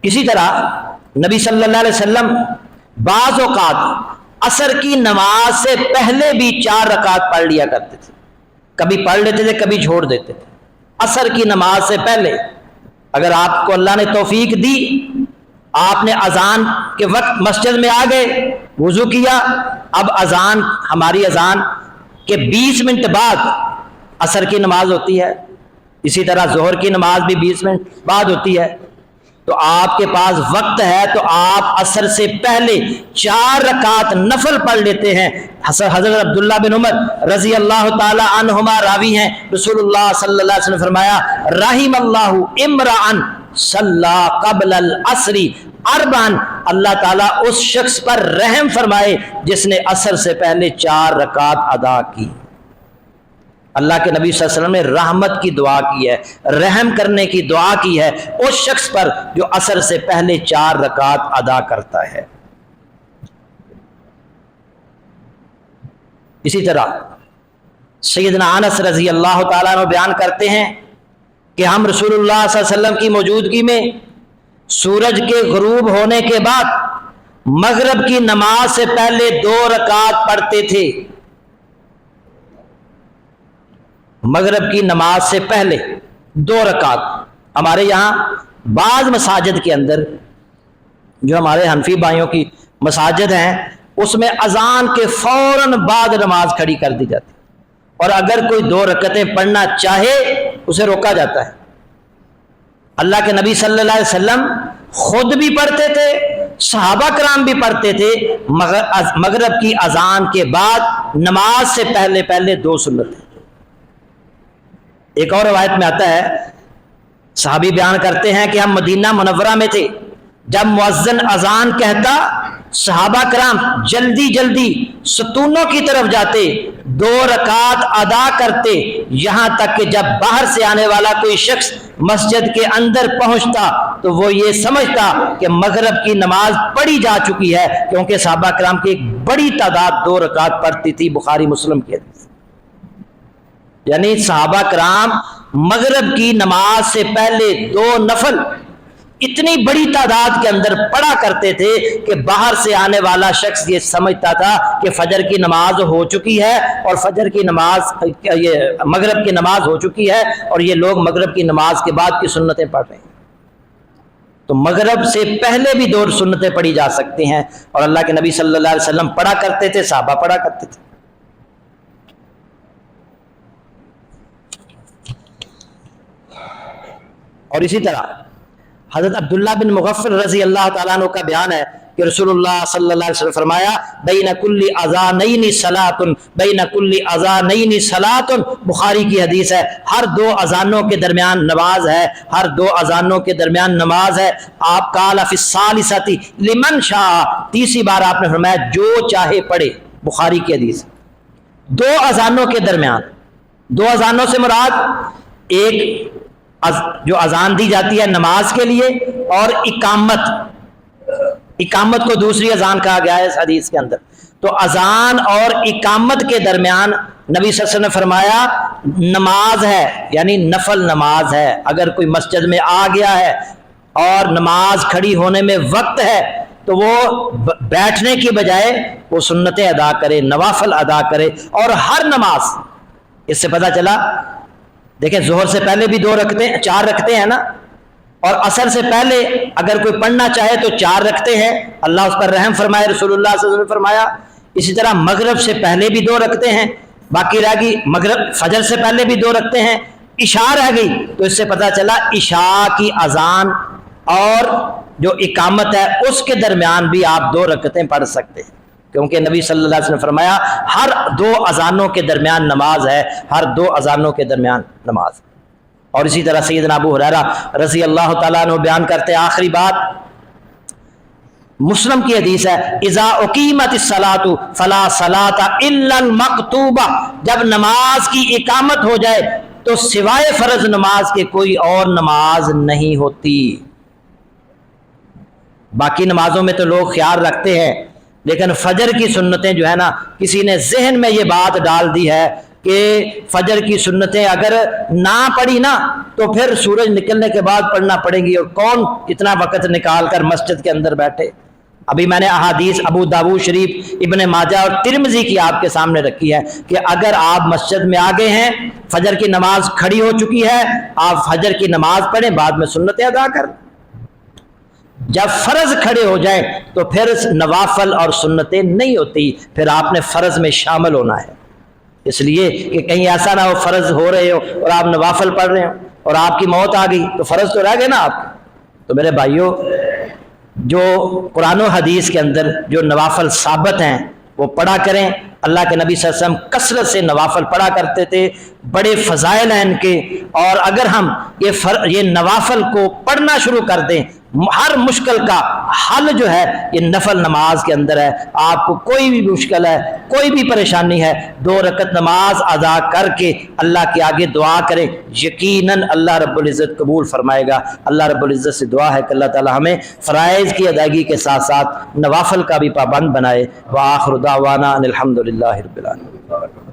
اسی طرح نبی صلی اللہ علیہ وسلم بعض اوقات عصر کی نماز سے پہلے بھی 4 رکعت پڑھ لیا کرتے تھے، کبھی پڑھ لیتے تھے کبھی چھوڑ دیتے تھے۔ عصر کی نماز سے پہلے اگر آپ کو اللہ نے توفیق دی، آپ نے اذان کے وقت مسجد میں آ گئے، وضو کیا، اب اذان ہماری اذان کے 20 منٹ بعد عصر کی نماز ہوتی ہے، اسی طرح ظہر کی نماز بھی 20 منٹ بعد ہوتی ہے، تو آپ کے پاس وقت ہے تو آپ عصر سے پہلے 4 رکعت نفل پڑھ لیتے ہیں۔ حضرت عبداللہ بن عمر رضی اللہ تعالی عنہما راوی ہیں، رسول اللہ صلی اللہ علیہ وسلم فرمایا رحم اللہ امرأن صلی قبل العصر اربعا، اللہ تعالیٰ اس شخص پر رحم فرمائے جس نے عصر سے پہلے 4 رکعت ادا کی۔ اللہ کے نبی صلی اللہ علیہ وسلم نے رحمت کی دعا کی ہے، رحم کرنے کی دعا کی ہے اس شخص پر جو عصر سے پہلے 4 رکعت ادا کرتا ہے۔ اسی طرح سیدنا انس رضی اللہ تعالیٰ عنہ بیان کرتے ہیں کہ ہم رسول اللہ صلی اللہ علیہ وسلم کی موجودگی میں سورج کے غروب ہونے کے بعد مغرب کی نماز سے پہلے 2 رکعت پڑھتے تھے۔ مغرب کی نماز سے پہلے 2 رکعت۔ ہمارے یہاں بعض مساجد کے اندر جو ہمارے حنفی بھائیوں کی مساجد ہیں اس میں اذان کے فوراً بعد نماز کھڑی کر دی جاتی، اور اگر کوئی 2 رکعتیں پڑھنا چاہے اسے روکا جاتا ہے۔ اللہ کے نبی صلی اللہ علیہ وسلم خود بھی پڑھتے تھے، صحابہ کرام بھی پڑھتے تھے، مغرب کی اذان کے بعد نماز سے پہلے 2 سنتیں۔ ایک اور روایت میں آتا ہے، صحابی بیان کرتے ہیں کہ ہم مدینہ منورہ میں تھے، جب مؤذن اذان کہتا صحابہ کرام جلدی جلدی ستونوں کی طرف جاتے، 2 رکعت ادا کرتے، یہاں تک کہ جب باہر سے آنے والا کوئی شخص مسجد کے اندر پہنچتا تو وہ یہ سمجھتا کہ مغرب کی نماز پڑھی جا چکی ہے، کیونکہ صحابہ کرام کی ایک بڑی تعداد 2 رکعت پڑھتی تھی، بخاری مسلم کی حدیث۔ یعنی صحابہ کرام مغرب کی نماز سے پہلے 2 نفل اتنی بڑی تعداد کے اندر پڑھا کرتے تھے کہ باہر سے آنے والا شخص یہ سمجھتا تھا کہ فجر کی نماز ہو چکی ہے، اور فجر کی نماز یہ مغرب کی نماز ہو چکی ہے، اور یہ لوگ مغرب کی نماز کے بعد کی سنتیں پڑھ رہے ہیں۔ تو مغرب سے پہلے بھی 2 سنتیں پڑھی جا سکتی ہیں، اور اللہ کے نبی صلی اللہ علیہ وسلم پڑھا کرتے تھے، صحابہ پڑھا کرتے تھے۔ اور اسی طرح حضرت عبداللہ بن مغفل رضی اللہ تعالیٰ عنہ کا بیان ہے کہ رسول اللہ صلی اللہ علیہ وسلم فرمایا بین کل اذانین صلاۃ، بین کل اذانین صلاۃ، بخاری کی حدیث ہے، ہر 2 اذانوں کے درمیان نماز ہے، ہر 2 اذانوں کے درمیان نماز ہے۔ آپ قال فی الثالثۃ لمن شاء، تیسری بار آپ نے فرمایا جو چاہے پڑھے، بخاری کی حدیث۔ 2 اذانوں کے درمیان، 2 اذانوں سے مراد ایک جو اذان دی جاتی ہے نماز کے لیے، اور اقامت کو دوسری اذان کہا گیا ہے اس حدیث کے اندر۔ تو اذان اور اقامت کے درمیان نبی صلی اللہ علیہ وسلم نے فرمایا نماز ہے، یعنی نفل نماز ہے۔ اگر کوئی مسجد میں آ گیا ہے اور نماز کھڑی ہونے میں وقت ہے تو وہ بیٹھنے کی بجائے وہ سنتیں ادا کرے، نوافل ادا کرے۔ اور ہر نماز، اس سے پتہ چلا دیکھیں ظہر سے پہلے بھی 4 رکھتے ہیں نا، اور عصر سے پہلے اگر کوئی پڑھنا چاہے تو 4 رکھتے ہیں، اللہ اس پر رحم فرمائے، رسول اللہ صلی اللہ علیہ وسلم نے فرمایا۔ اسی طرح مغرب سے پہلے بھی 2 رکھتے ہیں، باقی رہ گئی مغرب، فجر سے پہلے بھی 2 رکھتے ہیں، عشاء رہ گئی، تو اس سے پتہ چلا عشاء کی اذان اور جو اقامت ہے اس کے درمیان بھی آپ 2 رکعتیں پڑھ سکتے ہیں، کیونکہ نبی صلی اللہ علیہ وسلم نے فرمایا ہر 2 اذانوں کے درمیان نماز ہے، ہر 2 اذانوں کے درمیان نماز۔ اور اسی طرح سیدنا ابو ہریرہ رضی اللہ تعالیٰ عنہ بیان کرتے ہیں، آخری بات مسلم کی حدیث ہے، اذا اقیمت الصلاۃ فلا صلاۃ الا المکتوبہ، جب نماز کی اقامت ہو جائے تو سوائے فرض نماز کے کوئی اور نماز نہیں ہوتی۔ باقی نمازوں میں تو لوگ خیال رکھتے ہیں، لیکن فجر کی سنتیں جو ہے نا، کسی نے ذہن میں یہ بات ڈال دی ہے کہ فجر کی سنتیں اگر نہ پڑھی نا تو پھر سورج نکلنے کے بعد پڑھنا پڑیں گی، اور کون اتنا وقت نکال کر مسجد کے اندر بیٹھے۔ ابھی میں نے احادیث ابو داؤد شریف، ابن ماجہ اور ترمذی کی آپ کے سامنے رکھی ہے کہ اگر آپ مسجد میں آگے ہیں، فجر کی نماز کھڑی ہو چکی ہے، آپ فجر کی نماز پڑھیں، بعد میں سنتیں ادا کریں۔ جب فرض کھڑے ہو جائیں تو پھر نوافل اور سنتیں نہیں ہوتی، پھر آپ نے فرض میں شامل ہونا ہے۔ اس لیے کہ کہیں ایسا نہ ہو فرض ہو رہے ہو اور آپ نوافل پڑھ رہے ہو اور آپ کی موت آ گئی تو فرض تو رہ گئے نا آپ کے۔ تو میرے بھائیوں، جو قرآن و حدیث کے اندر جو نوافل ثابت ہیں وہ پڑھا کریں۔ اللہ کے نبی صلی اللہ علیہ وسلم کثرت سے نوافل پڑھا کرتے تھے، بڑے فضائل ہیں ان کے، اور اگر ہم یہ نوافل کو پڑھنا شروع کر دیں، ہر مشکل کا حل جو ہے یہ نفل نماز کے اندر ہے۔ آپ کو کوئی بھی مشکل ہے، کوئی بھی پریشانی ہے، 2 رکعت نماز ادا کر کے اللہ کے آگے دعا کریں، یقیناً اللہ رب العزت قبول فرمائے گا۔ اللہ رب العزت سے دعا ہے کہ اللہ تعالی ہمیں فرائض کی ادائیگی کے ساتھ ساتھ نوافل کا بھی پابند بنائے۔ وآخر دعوانا ان الحمد للہ رب العالمین۔